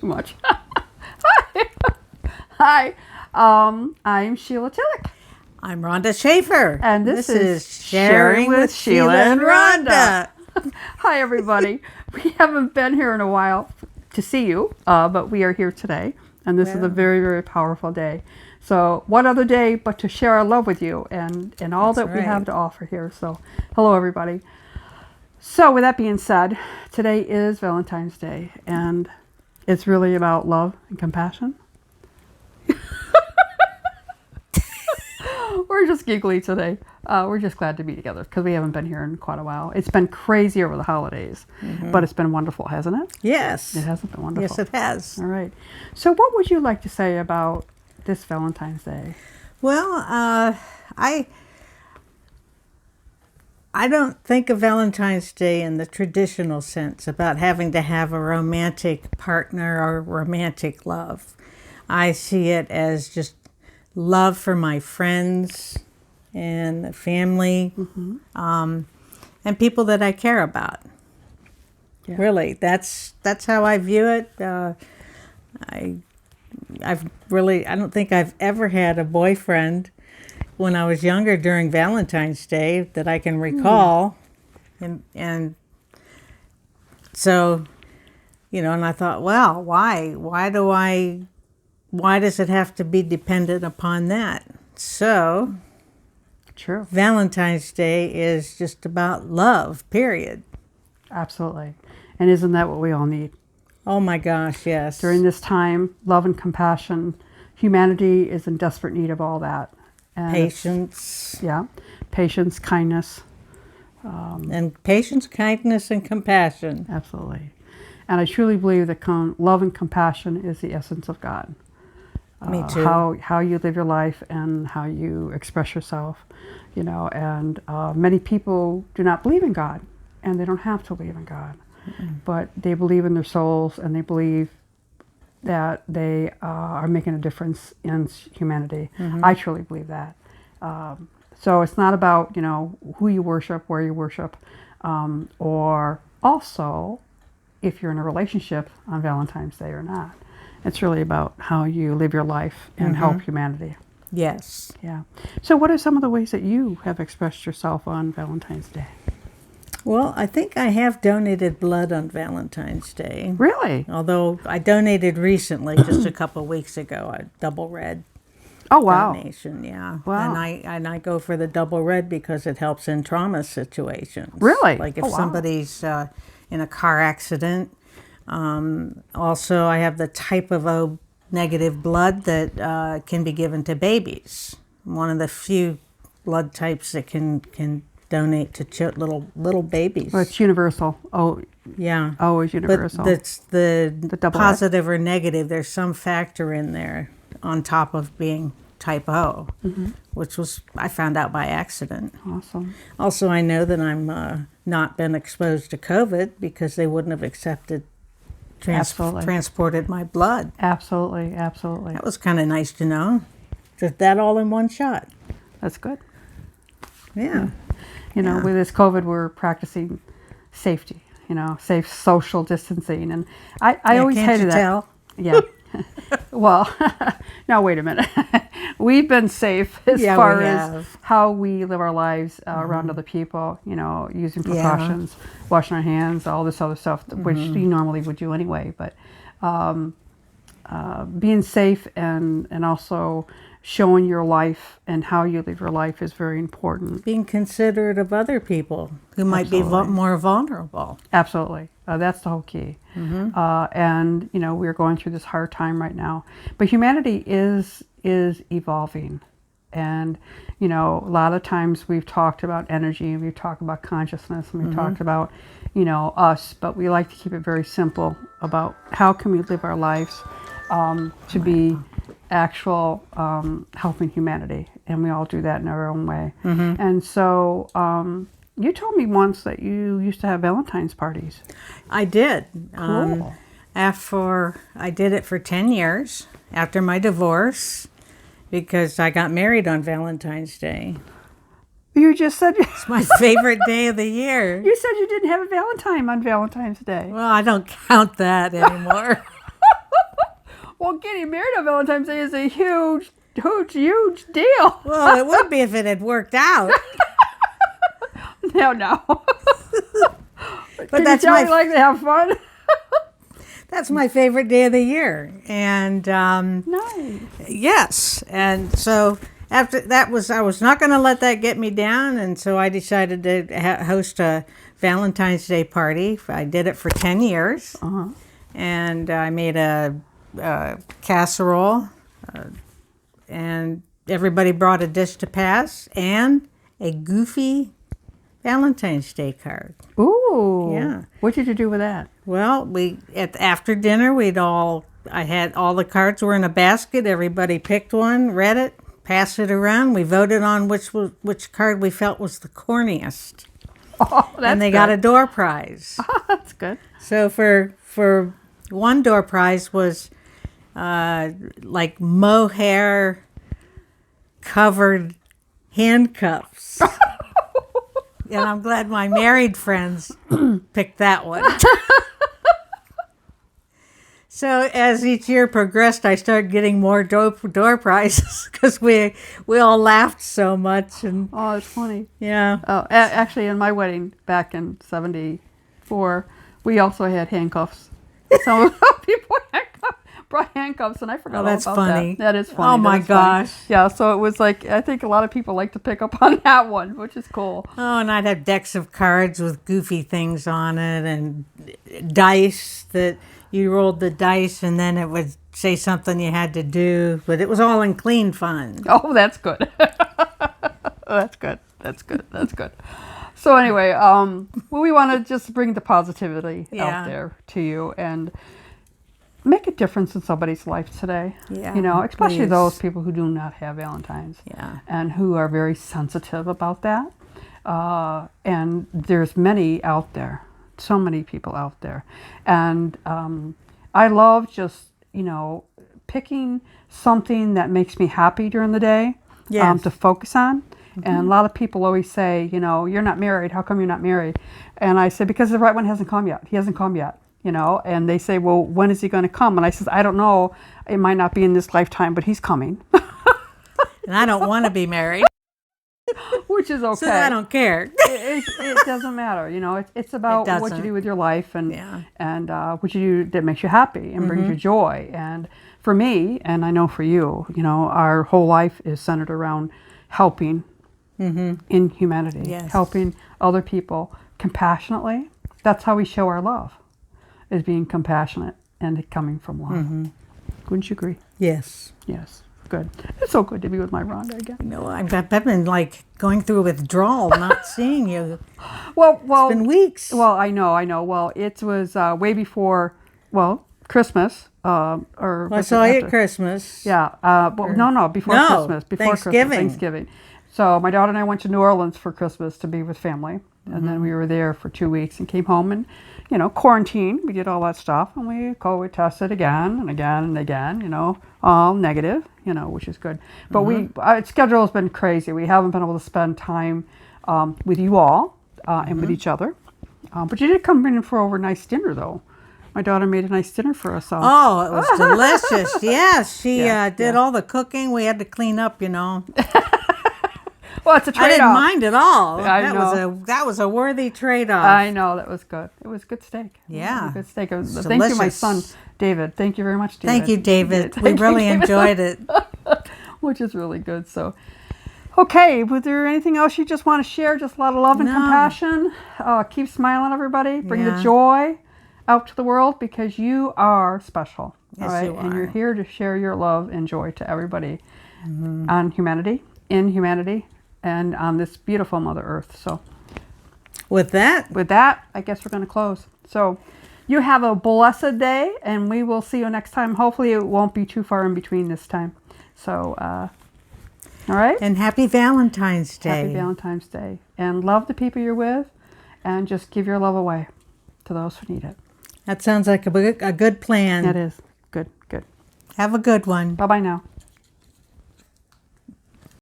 too much. Hi, I'm Sheila Tillich. I'm Rhonda Schaefer. And this is Sharing with Sheila and Rhonda. Hi, everybody. We haven't been here in a while to see you, but we are here today. And this is a very, very powerful day. So what other day but to share our love with you and all that we have to offer here. So hello, everybody. So with that being said, today is Valentine's Day, and it's really about love and compassion. We're just giggly today. We're just glad to be together because we haven't been here in quite a while. It's been crazy over the holidays, but it's been wonderful, hasn't it? Yes. It hasn't been wonderful. Yes, it has. All right. So what would you like to say about this Valentine's Day? Well, I don't think of Valentine's Day in the traditional sense about having to have a romantic partner or romantic love. I see it as just love for my friends and the family, and people that I care about. Yeah. Really, that's how I view it. I don't think I've ever had a boyfriend when I was younger during Valentine's Day that I can recall, and so, and I thought, well, why does it have to be dependent upon that? So, true. Valentine's Day is just about love, period. Absolutely. And isn't that what we all need? Oh my gosh, yes. During this time, love and compassion, humanity is in desperate need of all that. And patience. Yeah. Patience, kindness. And patience, kindness, and compassion. Absolutely. And I truly believe that love and compassion is the essence of God. Me too. How you live your life and how you express yourself, and many people do not believe in God, and they don't have to believe in God, but they believe in their souls, and they believe that they are making a difference in humanity. I truly believe that. So it's not about, who you worship, where you worship, or also if you're in a relationship on Valentine's Day or not. It's really about how you live your life and help humanity. Yes. Yeah. So what are some of the ways that you have expressed yourself on Valentine's Day? Well, I think I have donated blood on Valentine's Day. Really? Although I donated recently, just a couple of weeks ago, a double red donation. Yeah. Wow. And I go for the double red because it helps in trauma situations. Really? Like if somebody's in a car accident. Also, I have the type of O negative blood that can be given to babies. One of the few blood types that can donate to little babies. Well, it's universal. Oh, yeah. O is universal. But that's the positive red. Or negative. There's some factor in there on top of being type O, which I found out by accident. Awesome. Also, I know that I'm not been exposed to COVID because they wouldn't have transported my blood. Absolutely. That was kind of nice to know. Just that all in one shot. That's good. Yeah. With this COVID, we're practicing safety, safe social distancing. And I always hated that. Tell? Yeah. Well, now wait a minute. We've been safe as far as how we live our lives around other people, using precautions, washing our hands, all this other stuff, which you normally would do anyway. But being safe and also showing your life and how you live your life is very important. Being considerate of other people who might be more vulnerable. Absolutely. That's the whole key. And, we're going through this hard time right now. But humanity is evolving. And, a lot of times we've talked about energy, and we've talked about consciousness, and we've talked about, us. But we like to keep it very simple about how can we live our lives to be actual helping humanity. And we all do that in our own way. And so you told me once that you used to have Valentine's parties. I did. Cool. I did it for 10 years after my divorce because I got married on Valentine's Day. You just said it's my favorite day of the year. You said you didn't have a Valentine on Valentine's Day. Well, I don't count that anymore. getting married on Valentine's Day is a huge deal. Well, it would be if it had worked out. No. But Can that's you tell my you like to have fun? that's my favorite day of the year. And Nice. yes, and so after that I was not going to let that get me down, and so I decided to host a Valentine's Day party. I did it for 10 years, and I made a casserole, and everybody brought a dish to pass and a goofy Valentine's Day card. Ooh. Yeah. What did you do with that? Well, after dinner I had all the cards were in a basket. Everybody picked one, read it, passed it around. We voted on which card we felt was the corniest, Oh, that's and they good. got a door prize. That's good. So for one door prize was like mohair covered handcuffs. And I'm glad my married friends picked that one. So as each year progressed, I started getting more door prizes because we all laughed so much. And Oh, it's funny. yeah, Oh, actually, in my wedding back in '74, we also had handcuffs. Some people brought handcuffs, and I forgot Oh, all that's about funny. that. That is funny. Oh, my That is funny. gosh. Yeah, so it was like, I think a lot of people like to pick up on that one, which is cool. oh, and I'd have decks of cards with goofy things on it, and dice that you rolled the dice, and then it would say something you had to do, but it was all in clean fun. Oh, that's good. That's good. That's good. That's good. So anyway, well, we want to just bring the positivity Yeah. out there to you and make a difference in somebody's life today. Yeah, You know, especially please. those people who do not have Valentines. Yeah. And who are very sensitive about that. And there's many out there, so many people out there. And I love just, picking something that makes me happy during the day Yes. to focus on. And a lot of people always say, you're not married. How come you're not married? And I say, because the right one hasn't come yet. He hasn't come yet. And they say, well, when is he going to come? And I says, I don't know. It might not be in this lifetime, but he's coming. And I don't want to be married, Which is okay. so I don't care. It doesn't matter. It's about what you doesn't. do with your life and Yeah. and what you do that makes you happy and brings you joy. And for me, and I know for you, our whole life is centered around helping in humanity, Yes. helping other people compassionately. That's how we show our love, is being compassionate and coming from love. Wouldn't you agree? Yes. Yes. Good. It's so good to be with my Rhonda again. I've been like going through withdrawal, not seeing you. Well, It's been weeks. Well, I know. Well, it was way before, Christmas. Or I was saw it you after? at Christmas. Yeah. No, before No, Christmas. Before Thanksgiving. Thanksgiving. So my daughter and I went to New Orleans for Christmas to be with family. And then we were there for 2 weeks and came home and, quarantined. We did all that stuff. And we COVID tested again and again and again, all negative, which is good. But our schedule has been crazy. We haven't been able to spend time with you all and with each other. But you did come in for over a nice dinner, though. My daughter made a nice dinner for us all. Oh, it was delicious. Yes, she did yeah. all the cooking. We had to clean up, Well, it's a I trade-off. didn't mind at all. I know. That was a worthy trade-off. I know, that was good. It was good steak. Yeah. It was good steak. Thank you, delicious. my son, David. Thank you very much, David. Thank you, David. Thank We you, really David. enjoyed it. Which is really good. So, okay, was there anything else you just want to share? Just a lot of love and No. compassion. Keep smiling, everybody. Bring the Yeah. joy out to the world because you are special. Yes, all right? you And you're are. here to share your love and joy to everybody on humanity, in humanity, and on this beautiful Mother Earth. So, With that, with that, I guess we're going to close. So, you have a blessed day, and we will see you next time. Hopefully, it won't be too far in between this time. So, all right? and happy Valentine's Day. Happy Valentine's Day. And love the people you're with, and just give your love away to those who need it. That sounds like a good plan. That is. Good, good. Have a good one. Bye-bye now.